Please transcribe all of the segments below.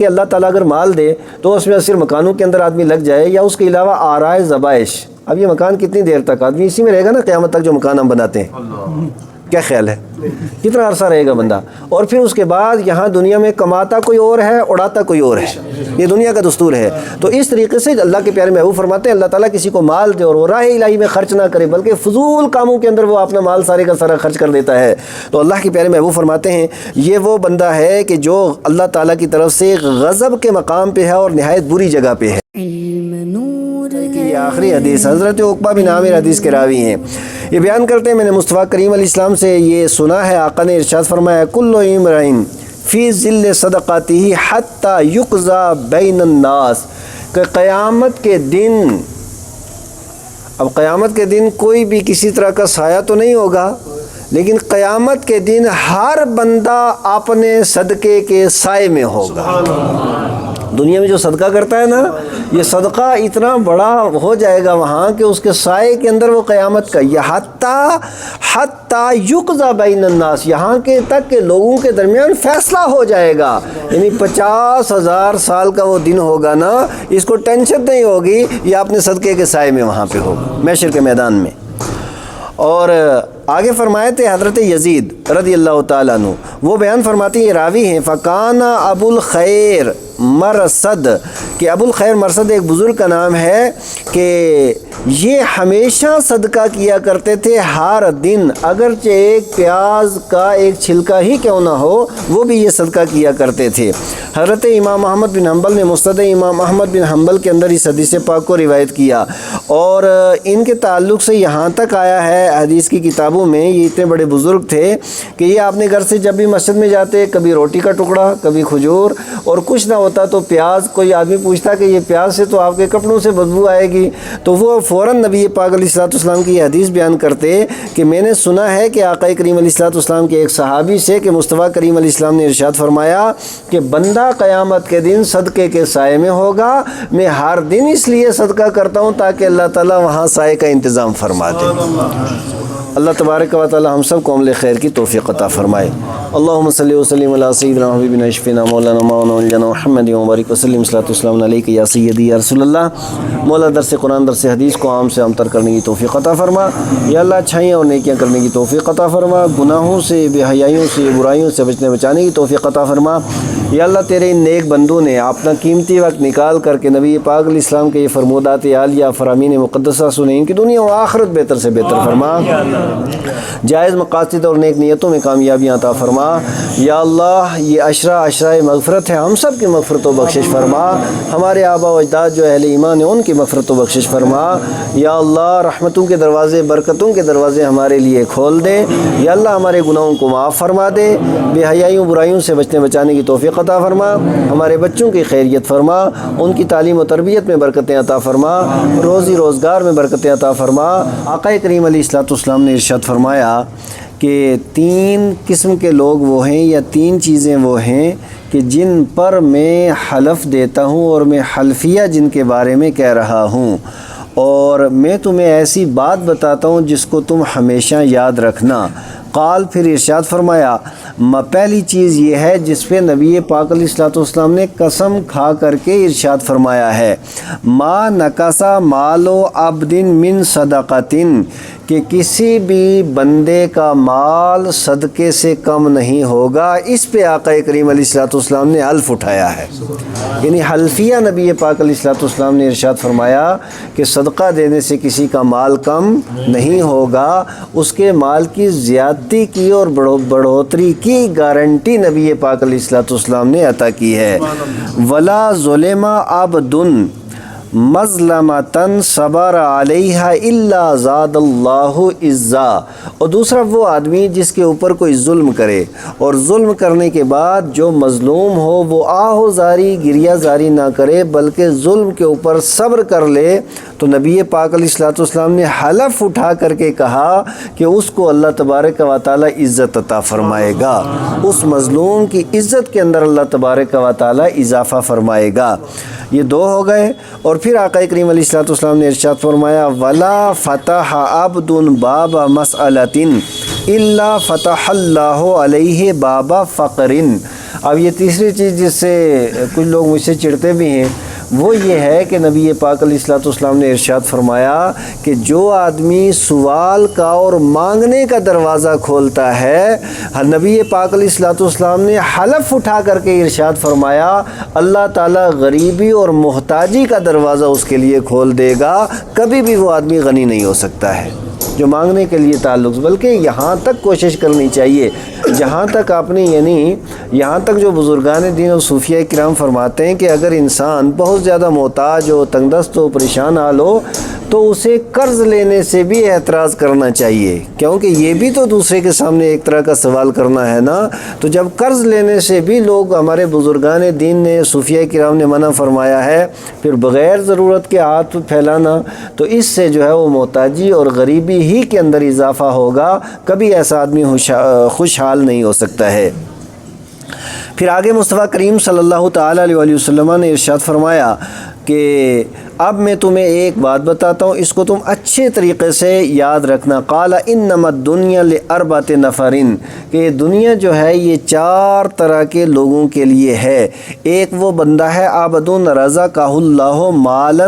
کہ اللہ تعالیٰ اگر مال دے تو اس میں صرف مکانوں کے اندر آدمی لگ جائے یا اس کے علاوہ آرائے ذبائش. اب یہ مکان کتنی دیر تک آدمی اسی میں رہے گا نا قیامت تک جو مکان ہم بناتے ہیں؟ کیا خیال ہے کتنا عرصہ رہے گا بندہ؟ اور پھر اس کے بعد یہاں دنیا میں کماتا کوئی اور ہے، اڑاتا کوئی اور ہے. یہ دنیا کا دستور ہے. تو اس طریقے سے اللہ کے پیارے محبوب فرماتے ہیں اللہ تعالیٰ کسی کو مال دے اور وہ راہ الہی میں خرچ نہ کرے بلکہ فضول کاموں کے اندر وہ اپنا مال سارے کا سارا خرچ کر دیتا ہے. تو اللہ کے پیارے محبوب فرماتے ہیں یہ وہ بندہ ہے کہ جو اللہ تعالیٰ کی طرف سے غضب کے مقام پہ ہے اور نہایت بری جگہ پہ ہے. یہ آخری حدیث حضرت عقبہ بن عامر حدیث کے راوی ہیں. یہ بیان کرتے ہیں میں نے مصطفیٰ کریم علیہ السلام سے یہ سنا ہے، آقا نے ارشاد فرمایا کل امرئ فی ظل صدقاتہ حتی یقضی بین الناس، کہ قیامت کے دن، اب قیامت کے دن کوئی بھی کسی طرح کا سایہ تو نہیں ہوگا، لیکن قیامت کے دن ہر بندہ اپنے صدقے کے سائے میں ہوگا. دنیا میں جو صدقہ کرتا ہے نا، یہ صدقہ اتنا بڑا ہو جائے گا وہاں کہ اس کے سائے کے اندر وہ قیامت کا یہ حتی یقضی بین الناس، یہاں کے تک کہ لوگوں کے درمیان فیصلہ ہو جائے گا. یعنی 50,000 سال کا وہ دن ہوگا نا، اس کو ٹینشن نہیں ہوگی، یہ اپنے صدقے کے سائے میں وہاں پہ ہوگا محشر کے میدان میں. اور آگے فرمائے تھے حضرت یزید رضی اللہ تعالیٰ عنہ، وہ بیان فرماتے ہیں، یہ راوی ہیں، فکان ابو الخیر مرصد، کہ ابو الخیر مرصد ایک بزرگ کا نام ہے کہ یہ ہمیشہ صدقہ کیا کرتے تھے ہر دن، اگرچہ ایک پیاز کا ایک چھلکا ہی کیوں نہ ہو وہ بھی یہ صدقہ کیا کرتے تھے. حضرت امام احمد بن حنبل نے مسند امام احمد بن حنبل کے اندر اس حدیث پاک کو روایت کیا، اور ان کے تعلق سے یہاں تک آیا ہے حدیث کی کتابوں میں، یہ اتنے بڑے بزرگ تھے کہ یہ اپنے گھر سے جب بھی مسجد میں جاتے کبھی روٹی کا ٹکڑا، کبھی کھجور، اور کچھ نہ ہوتا تو پیاز. کوئی آدمی پوچھتا کہ یہ پیاز سے تو آپ کے کپڑوں سے بدبو آئے گی، تو وہ فوراً نبی پاک علیہ الصلوۃ والسلام کی یہ حدیث بیان کرتے کہ میں نے سنا ہے کہ آقا کریم علیہ الصلوۃ والسلام کے ایک صحابی سے کہ مصطفیٰ کریم علیہ السلام نے ارشاد فرمایا کہ بندہ قیامت کے دن صدقے کے سائے میں ہوگا. میں ہر دن اس لیے صدقہ کرتا ہوں تاکہ اللہ تعالیٰ وہاں سائے کا انتظام فرما دے. اللہ تبارک و تعالی ہم سب کو عمل خیر کی توفیق عطا فرمائے. اللہم صلی وسلم علی سیدنا حبیبنا شفینا مولانا مولانا محمد وبارک وسلم صلی اللہ وسلم علیک یا سیدی یا رسول اللہ. مولا درس قرآن درس حدیث کو عام سے عام تر کرنے کی توفیق عطا فرما. یا اللہ اچھائیاں اور نیکیاں کرنے کی توفیق عطا فرما. گناہوں سے، بے حیائیوں سے، برائیوں سے بچانے کی توفیق عطا فرما. یا اللہ تیرے ان نیک بندوں نے اپنا قیمتی وقت نکال کر کے نبی پاک علیہ السلام کے یہ فرمودات عالیہ فرامین مقدسہ سنیں، ان کی دنیا و آخرت بہتر سے بہتر فرما. جائز مقاصد اور نیک نیتوں میں کامیابیاں عطا فرما. یا اللہ یہ عشرہ مغفرت ہے، ہم سب کی مغفرت و بخشش فرما. ہمارے آبا و اجداد جو اہل ایمان ہیں ان کی مغفرت و بخشش فرما. یا اللہ رحمتوں کے دروازے، برکتوں کے دروازے ہمارے لیے کھول دے. یا اللہ ہمارے گناہوں کو معاف فرما دے. بے حیائیوں برائیوں سے بچانے کی توفیق عطا فرما. ہمارے بچوں کی خیریت فرما، ان کی تعلیم و تربیت میں برکتیں عطا فرما، روزی روزگار میں برکتیں عطا فرما. آقا کریم علیہ الصلوۃ والسلام نے ارشاد فرمایا کہ 3 قسم کے لوگ وہ ہیں یا 3 چیزیں وہ ہیں کہ جن پر میں حلف دیتا ہوں اور میں حلفیہ جن کے بارے میں کہہ رہا ہوں، اور میں تمہیں ایسی بات بتاتا ہوں جس کو تم ہمیشہ یاد رکھنا. قال پھر ارشاد فرمایا پہلی چیز یہ ہے جس پہ نبی پاک علیہ الصلوۃ والسلام نے قسم کھا کر کے ارشاد فرمایا ہے، ما نقصا مال و عبد من صدقۃ، کہ کسی بھی بندے کا مال صدقے سے کم نہیں ہوگا. اس پہ آقا کریم علیہ الصلوۃ والسلام نے حلف اٹھایا ہے، یعنی حلفیہ نبی پاک علیہ الصلوۃ والسلام نے ارشاد فرمایا کہ صدقہ دینے سے کسی کا مال کم نہیں ہوگا. اس کے مال کی زیادتی کی اور بڑھوتری کی گارنٹی نبی پاک علیہ الصلوۃ والسلام نے عطا کی ہے. ولا ظلم عبد مظلمتن صبر علیہ الا زاد اللہ عزا، اور دوسرا وہ آدمی جس کے اوپر کوئی ظلم کرے اور ظلم کرنے کے بعد جو مظلوم ہو وہ آہ زاری گریہ زاری نہ کرے بلکہ ظلم کے اوپر صبر کر لے، تو نبی پاک علیہ الصلوۃ والسلام نے حلف اٹھا کر کے کہا کہ اس کو اللہ تبارک و تعالی عزت عطا فرمائے گا، اس مظلوم کی عزت کے اندر اللہ تبارک و تعالی اضافہ فرمائے گا. یہ 2 ہو گئے. اور پھر آقا کریم علیہ الصلوۃ والسلام نے ارشاد فرمایا ولا فتح عبد باب مسألۃ الا فتح اللہ علیہ باب فقر، اب یہ تیسری چیز جس سے کچھ لوگ مجھ سے چڑھتے بھی ہیں وہ یہ ہے کہ نبی پاک علیہ الصلوۃ والسلام نے ارشاد فرمایا کہ جو آدمی سوال کا اور مانگنے کا دروازہ کھولتا ہے، نبی پاک علیہ الصلوۃ والسلام نے حلف اٹھا کر کے ارشاد فرمایا اللہ تعالیٰ غریبی اور محتاجی کا دروازہ اس کے لیے کھول دے گا، کبھی بھی وہ آدمی غنی نہیں ہو سکتا ہے جو مانگنے کے لیے تعلق، بلکہ یہاں تک کوشش کرنی چاہیے جہاں تک اپنی یہاں تک جو بزرگان دین اور صوفیہ کرام فرماتے ہیں کہ اگر انسان بہت زیادہ محتاج ہو، تنگ دست ہو، پریشان حال ہو تو اسے قرض لینے سے بھی اعتراض کرنا چاہیے، کیونکہ یہ بھی تو دوسرے کے سامنے ایک طرح کا سوال کرنا ہے نا۔ تو جب قرض لینے سے بھی لوگ ہمارے بزرگان دین نے، صوفیہ کرام نے منع فرمایا ہے، پھر بغیر ضرورت کے ہاتھ پھیلانا، تو اس سے جو ہے وہ محتاجی اور غریبی ہی کے اندر اضافہ ہوگا، کبھی ایسا آدمی خوشحال نہیں ہو سکتا ہے۔ پھر آگے مصطفیٰ کریم صلی اللہ تعالیٰ علیہ وسلم نے ارشاد فرمایا کہ اب میں تمہیں ایک بات بتاتا ہوں، اس کو تم اچھے طریقے سے یاد رکھنا۔ قال انما الدنیا لاربعۃ نفر، کہ یہ دنیا جو ہے یہ 4 طرح کے لوگوں کے لیے ہے۔ ایک وہ بندہ ہے عبد رزقہ اللہ مالا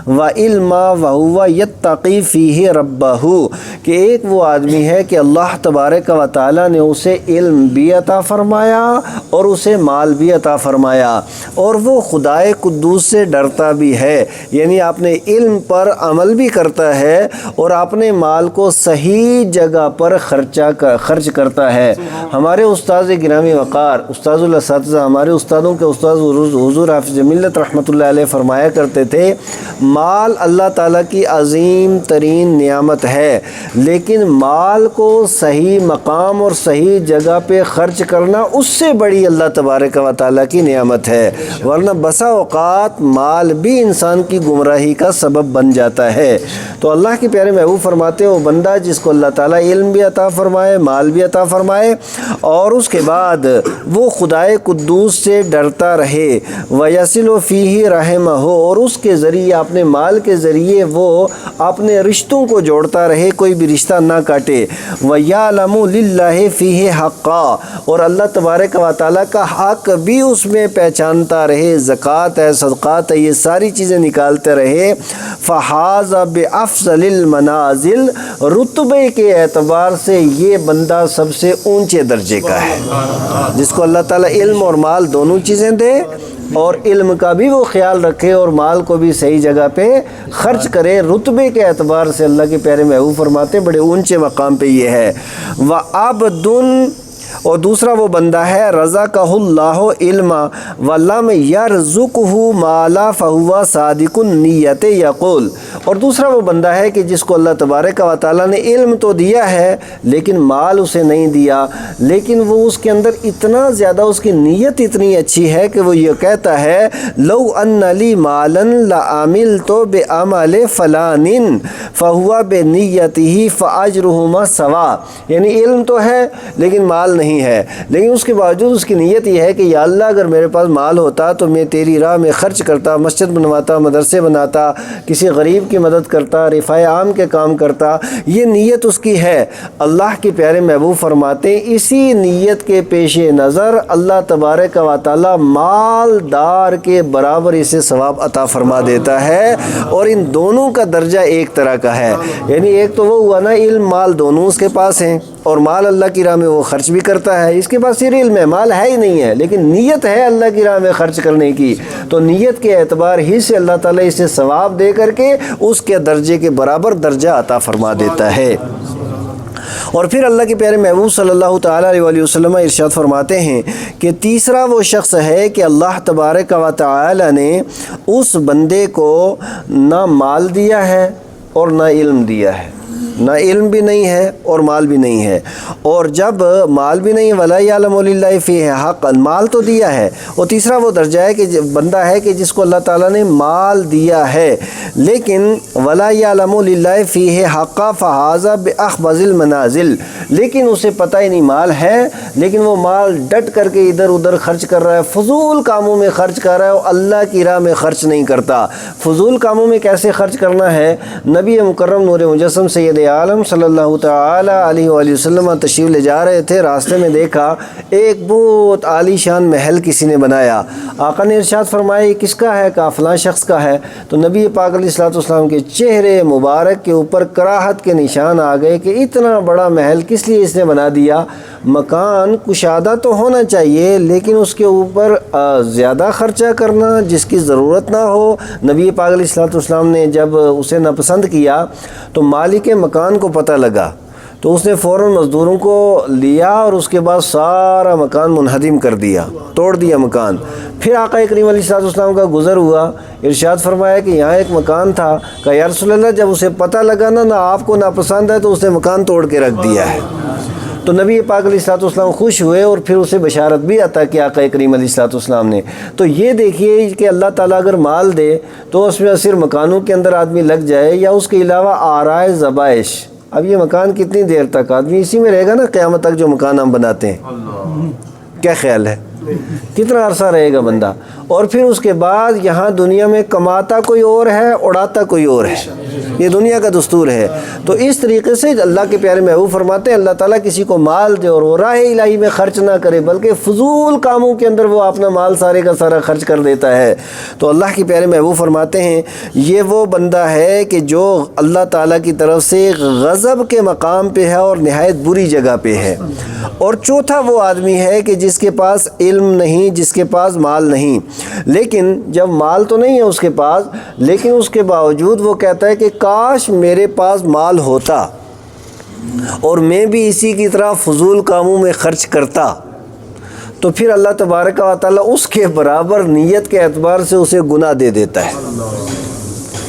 وعلما وہو یتقی فیہ ربہ، کہ ایک وہ آدمی ہے کہ اللہ تبارک و تعالیٰ نے اسے علم بھی عطا فرمایا اور اسے مال بھی عطا فرمایا، اور وہ خدائے قدوس سے ڈرتا بھی ہے، یعنی اپنے علم پر عمل بھی کرتا ہے اور اپنے مال کو صحیح جگہ پر خرچ کرتا ہے۔ ہمارے استاذ گرامی وقار، استاذ الاساتذہ، ہمارے استادوں کے استاد حضور حافظ ملت رحمۃ اللہ علیہ فرمایا کرتے تھے مال اللہ تعالیٰ کی عظیم ترین نعمت ہے، لیکن مال کو صحیح مقام اور صحیح جگہ پہ خرچ کرنا اس سے بڑی اللہ تبارک و تعالیٰ کی نعمت ہے، ورنہ بسا اوقات مال بھی انسان کی گمراہی کا سبب بن جاتا ہے۔ تو اللہ کے پیارے محبوب فرماتے ہیں وہ بندہ جس کو اللہ تعالیٰ علم بھی عطا فرمائے، مال بھی عطا فرمائے، اور اس کے بعد وہ خدائے قدوس سے ڈرتا رہے، وَيَصِلُ فِيهِ رَحِمَهُ، اور اس کے ذریعے، اپنے مال کے ذریعے وہ اپنے رشتوں کو جوڑتا رہے، کوئی بھی رشتہ نہ کاٹے، وَيَعْلَمُ لِلَّهِ فِيهِ حَقًّا، اور اللہ تبارک و تعالیٰ کا حق بھی اس میں پہچانتا رہے، زکوٰۃ ہے، صدقات ہے، یہ ساری چیزیں نکالتے رہے، فحاز بافضل المنازل، رتبے کے اعتبار سے یہ بندہ سب سے اونچے درجے کا ہے، جس کو اللہ تعالیٰ علم اور مال دونوں چیزیں دے، اور علم کا بھی وہ خیال رکھے اور مال کو بھی صحیح جگہ پہ خرچ کرے، رتبے کے اعتبار سے اللہ کے پیارے محبوب فرماتے بڑے اونچے مقام پہ یہ ہے۔ وَعَبْدٌ، اور دوسرا وہ بندہ ہے رزقہ اللہ علما ولم یرزقہ مالا فہو صادق النیت یقول، اور دوسرا وہ بندہ ہے کہ جس کو اللہ تبارک و تعالیٰ نے علم تو دیا ہے لیکن مال اسے نہیں دیا، لیکن وہ اس کے اندر اتنا زیادہ، اس کی نیت اتنی اچھی ہے کہ وہ یہ کہتا ہے لو ان لی مالا لعملت بعمل فلان فہو بنیتہ فاجرہما سوا، یعنی علم تو ہے لیکن مال نہیں ہے، لیکن اس کے باوجود اس کی نیت یہ ہے کہ یا اللہ اگر میرے پاس مال ہوتا تو میں تیری راہ میں خرچ کرتا، مسجد بنواتا، مدرسے بناتا، کسی غریب کی مدد کرتا، رفاع عام کے کام کرتا، یہ نیت اس کی ہے۔ اللہ کے پیارے محبوب فرماتے ہیں اسی نیت کے پیش نظر اللہ تبارک و تعالی مالدار کے برابر اسے ثواب عطا فرما دیتا ہے، اور ان دونوں کا درجہ ایک طرح کا ہے، یعنی ایک تو وہ ہوا نا علم مال دونوں اس کے پاس ہیں، اور مال اللہ کی راہ میں وہ خرچ بھی کرتا ہے، اس کے پاس صرف علم ہے، مال ہے ہی نہیں ہے، لیکن نیت ہے اللہ کی راہ میں خرچ کرنے کی، تو نیت کے اعتبار ہی سے اللہ تعالیٰ اسے ثواب دے کر کے اس کے درجے کے برابر درجہ عطا فرما دیتا ہے۔ اور پھر اللہ کے پیارے محبوب صلی اللہ تعالیٰ علیہ وسلم ارشاد فرماتے ہیں کہ تیسرا وہ شخص ہے کہ اللہ تبارک و تعالیٰ نے اس بندے کو نہ مال دیا ہے اور نہ علم دیا ہے، نہ علم بھی نہیں ہے اور مال بھی نہیں ہے، اور جب مال بھی نہیں ولا یعلم للہ فیہ حق، مال تو دیا ہے، اور تیسرا وہ درجہ ہے کہ بندہ ہے کہ جس کو اللہ تعالیٰ نے مال دیا ہے لیکن ولا یعلم للہ فیہ حق فہذا باخبث المنازل، لیکن اسے پتہ ہی نہیں مال ہے، لیکن وہ مال ڈٹ کر کے ادھر ادھر خرچ کر رہا ہے، فضول کاموں میں خرچ کر رہا ہے، اور اللہ کی راہ میں خرچ نہیں کرتا۔ فضول کاموں میں کیسے خرچ کرنا ہے؟ نبی مکرم نور مجسم سید عالم صلی اللہ تعالی علیہ وآلہ وسلم تشریف لے جا رہے تھے، راستے میں دیکھا ایک بہت عالی شان محل کسی نے بنایا۔ آقا نے ارشاد فرمایا یہ کس کا ہے؟ کہا فلاں شخص کا ہے۔ تو نبی پاک علیہ الصلوۃ والسلام کے چہرے مبارک کے اوپر کراہت کے نشان آ گئے کہ اتنا بڑا محل کس لیے اس نے بنا دیا؟ مکان کشادہ تو ہونا چاہیے لیکن اس کے اوپر زیادہ خرچہ کرنا جس کی ضرورت نہ ہو۔ نبی پاک علیہ الصلوۃ والسلام نے جب اسے ناپسند کیا تو مالک مکان کو پتہ لگا، تو اس نے فوراً مزدوروں کو لیا اور اس کے بعد سارا مکان منہدم کر دیا، توڑ دیا مکان۔ پھر آقا کریم علیہ الصلوۃ والسلام کا گزر ہوا، ارشاد فرمایا کہ یہاں ایک مکان تھا۔ کہا یا رسول اللہ جب اسے پتہ لگا نا آپ کو ناپسند ہے تو اس نے مکان توڑ کے رکھ دیا ہے۔ تو نبی پاک علیہ الصلوۃ والسلام خوش ہوئے اور پھر اسے بشارت بھی عطا کی آقا کریم علیہ الصلوۃ والسلام نے۔ تو یہ دیکھیے کہ اللہ تعالیٰ اگر مال دے تو اس میں صرف مکانوں کے اندر آدمی لگ جائے یا اس کے علاوہ آرائے زبائش۔ اب یہ مکان کتنی دیر تک آدمی اسی میں رہے گا نا قیامت تک، جو مکان ہم بناتے ہیں؟ کیا خیال ہے کتنا عرصہ رہے گا بندہ؟ اور پھر اس کے بعد یہاں دنیا میں کماتا کوئی اور ہے، اڑاتا کوئی اور ہے، یہ دنیا کا دستور ہے۔ تو اس طریقے سے اللہ کے پیارے محبوب فرماتے ہیں اللہ تعالیٰ کسی کو مال دے اور وہ راہ الہی میں خرچ نہ کرے بلکہ فضول کاموں کے اندر وہ اپنا مال سارے کا سارا خرچ کر دیتا ہے، تو اللہ کے پیارے محبوب فرماتے ہیں یہ وہ بندہ ہے کہ جو اللہ تعالیٰ کی طرف سے غضب کے مقام پہ ہے اور نہایت بری جگہ پہ ہے۔ اور چوتھا وہ آدمی ہے کہ جس کے پاس علم نہیں، جس کے پاس مال نہیں، لیکن جب مال تو نہیں ہے اس کے پاس لیکن اس کے باوجود وہ کہتا ہے کہ کاش میرے پاس مال ہوتا اور میں بھی اسی کی طرح فضول کاموں میں خرچ کرتا، تو پھر اللہ تبارک و تعالیٰ اس کے برابر نیت کے اعتبار سے اسے گناہ دے دیتا ہے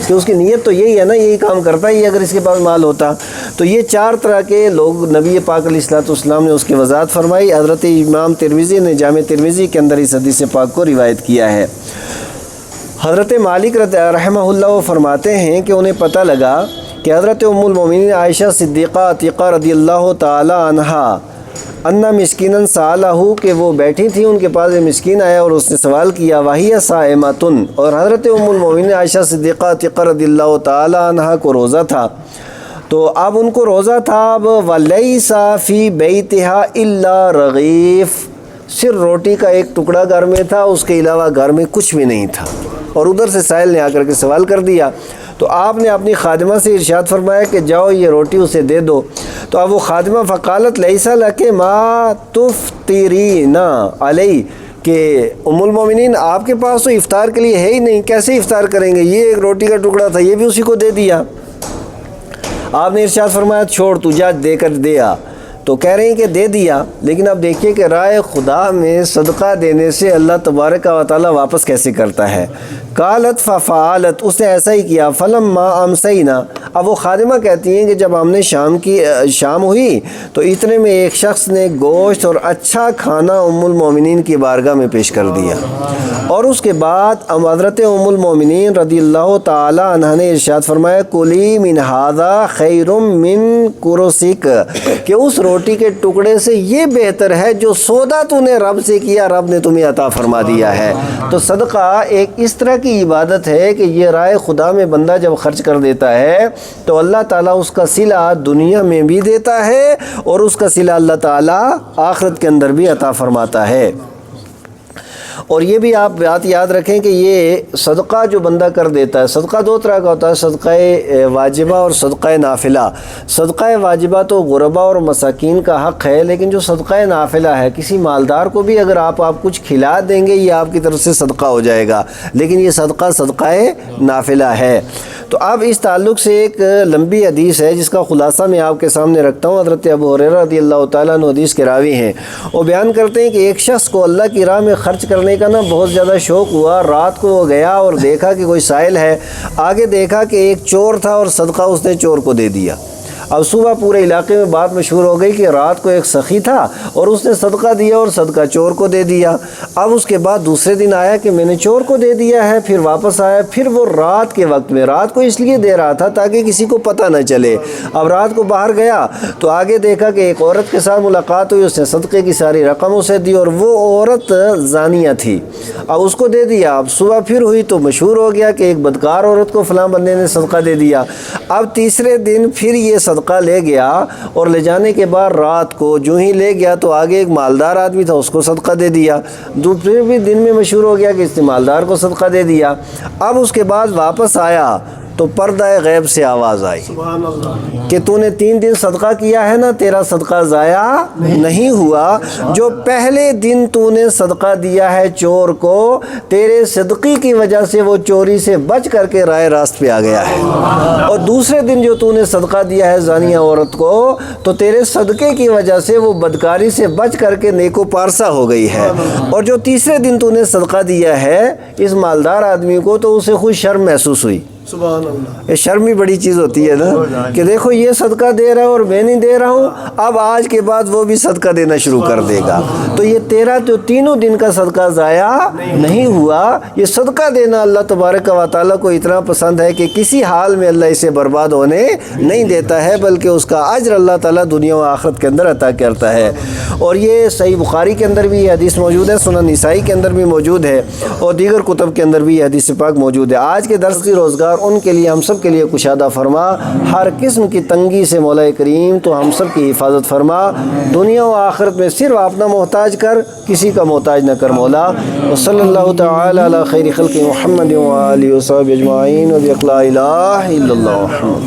کہ اس کی نیت تو یہی ہے نا، یہی کام کرتا ہی اگر اس کے پاس مال ہوتا۔ تو یہ چار طرح کے لوگ نبی پاک علیہ الصلوۃ والسلام نے اس کی وضاحت فرمائی۔ حضرت امام ترمذی نے جامع ترمذی کے اندر اس حدیث پاک کو روایت کیا ہے۔ حضرت مالک رحمہ اللہ وہ فرماتے ہیں کہ انہیں پتہ لگا کہ حضرت ام المومنین عائشہ صدیقہ عتیقہ رضی اللہ تعالی عنہا انا مسکیناً سالہ کہ وہ بیٹھی تھیں، ان کے پاس ایک مسکین آیا اور اس نے سوال کیا وہی صائمۃن، اور حضرت ام المومنین عائشہ صدیقہ عتیقہ رضی اللہ تعالی عنہا کو روزہ تھا، تو اب ان کو روزہ تھا، اب ولیس فی بیتہا الا رغیف، صرف روٹی کا ایک ٹکڑا گھر میں تھا، اس کے علاوہ گھر میں کچھ بھی نہیں تھا، اور ادھر سے سائل نے آ کر کے سوال کر دیا، تو آپ نے اپنی خادمہ سے ارشاد فرمایا کہ جاؤ یہ روٹی اسے دے دو۔ تو اب وہ خادمہ فقالت لیسا لک ما تفطرین علی، کہ ام المومنین آپ کے پاس تو افطار کے لیے ہے ہی نہیں، کیسے افطار کریں گے؟ یہ ایک روٹی کا ٹکڑا تھا، یہ بھی اسی کو دے دیا۔ آپ نے ارشاد فرمایا چھوڑ تو جا دے کر دے آ، تو کہہ رہے ہیں کہ دے دیا، لیکن اب دیکھیے کہ رائے خدا میں صدقہ دینے سے اللہ تبارک و تعالیٰ واپس کیسے کرتا ہے۔ قالت ففعلت، اس نے ایسا ہی کیا، فلما امسینا، اب وہ خادمہ کہتی ہیں کہ جب ہم نے شام ہوئی تو اتنے میں ایک شخص نے گوشت اور اچھا کھانا ام المومنین کی بارگاہ میں پیش کر دیا، اور اس کے بعد حضرت ام المومنین رضی اللہ تعالی عنہ نے ارشاد فرمایا کلی من ھذا خیر من کرسک، کہ اس روٹی کے ٹکڑے سے یہ بہتر ہے جو سودا تو نے رب سے کیا، رب نے تمہیں عطا فرما دیا ہے۔ تو صدقہ ایک اس طرح کی عبادت ہے کہ یہ رائے خدا میں بندہ جب خرچ کر دیتا ہے تو اللہ تعالیٰ اس کا صلہ دنیا میں بھی دیتا ہے اور اس کا صلہ اللہ تعالیٰ آخرت کے اندر بھی عطا فرماتا ہے۔ اور یہ بھی آپ بات یاد رکھیں کہ یہ صدقہ جو بندہ کر دیتا ہے، صدقہ دو طرح کا ہوتا ہے، صدقہ واجبہ اور صدقہ نافلہ۔ صدقہ واجبہ تو غربا اور مساکین کا حق ہے، لیکن جو صدقہ نافلہ ہے کسی مالدار کو بھی اگر آپ کچھ کھلا دیں گے یہ آپ کی طرف سے صدقہ ہو جائے گا، لیکن یہ صدقہ نافلہ ہے۔ تو اب اس تعلق سے ایک لمبی حدیث ہے جس کا خلاصہ میں آپ کے سامنے رکھتا ہوں۔ حضرت ابو ہریرہ رضی اللہ تعالیٰ عنہ حدیث کے راوی ہیں، وہ بیان کرتے ہیں کہ ایک شخص کو اللہ کی راہ میں خرچ کرنے کا نا بہت زیادہ شوق ہوا، رات کو وہ گیا اور دیکھا کہ کوئی سائل ہے، آگے دیکھا کہ ایک چور تھا اور صدقہ اس نے چور کو دے دیا۔ اب صبح پورے علاقے میں بات مشہور ہو گئی کہ رات کو ایک سخی تھا اور اس نے صدقہ دیا اور صدقہ چور کو دے دیا۔ اب اس کے بعد دوسرے دن آیا کہ میں نے چور کو دے دیا ہے، پھر واپس آیا، پھر وہ رات کے وقت میں، رات کو اس لیے دے رہا تھا تاکہ کسی کو پتہ نہ چلے۔ اب رات کو باہر گیا تو آگے دیکھا کہ ایک عورت کے ساتھ ملاقات ہوئی، اس نے صدقے کی ساری رقم اسے دی اور وہ عورت زانیہ تھی۔ اب اس کو دے دیا۔ اب صبح پھر ہوئی تو مشہور ہو گیا کہ ایک بدکار عورت کو فلاں بندے نے صدقہ دے دیا۔ اب تیسرے دن پھر یہ صدقہ لے گیا اور لے جانے کے بعد رات کو جو ہی لے گیا تو آگے ایک مالدار آدمی تھا، اس کو صدقہ دے دیا۔ دوسرے بھی دن میں مشہور ہو گیا کہ اس نے مالدار کو صدقہ دے دیا۔ اب اس کے بعد واپس آیا تو پردہ غیب سے آواز آئی کہ تو نے 3 دن صدقہ کیا ہے نا، تیرا صدقہ ضائع نہیں ہوا۔ جو پہلے دن تو نے صدقہ دیا ہے چور کو، تیرے صدقے کی وجہ سے وہ چوری سے بچ کر کے رائے راست پہ آ گیا ہے، اور دوسرے دن جو تو نے صدقہ دیا ہے زانیہ عورت کو تو تیرے صدقے کی وجہ سے وہ بدکاری سے بچ کر کے نیک و پارسا ہو گئی ہے، اور جو تیسرے دن تو نے صدقہ دیا ہے اس مالدار آدمی کو تو اسے خود شرم محسوس ہوئی۔ سبحان اللہ۔ یہ شرم بھی بڑی چیز ہوتی ہے نا کہ دیکھو یہ صدقہ دے رہا ہے اور میں نہیں دے رہا ہوں، اب آج کے بعد وہ بھی صدقہ دینا شروع کر دے گا۔ تو یہ تیرا تو تینوں دن کا صدقہ ضائع نہیں ہوا۔ یہ صدقہ دینا اللہ تبارک و تعالیٰ کو اتنا پسند ہے کہ کسی حال میں اللہ اسے برباد ہونے نہیں دیتا ہے، بلکہ اس کا اجر اللہ تعالیٰ دنیا و آخرت کے اندر عطا کرتا ہے۔ اور یہ صحیح بخاری کے اندر بھی یہ حدیث موجود ہے، سنن نسائی کے اندر بھی موجود ہے، اور دیگر کتب کے اندر بھی یہ حدیث پاک موجود ہے۔ آج کے درس کی روزگار ان کے لیے، ہم سب کے لیے کشادہ فرما، ہر قسم کی تنگی سے مولا کریم تو ہم سب کی حفاظت فرما، دنیا و آخرت میں صرف اپنا محتاج کر، کسی کا محتاج نہ کر مولا۔ وصلی اللہ تعالی علی خیر خلق محمد و آلہ و صحبہ اجمعین و بحق لا الہ الا اللہ محمد۔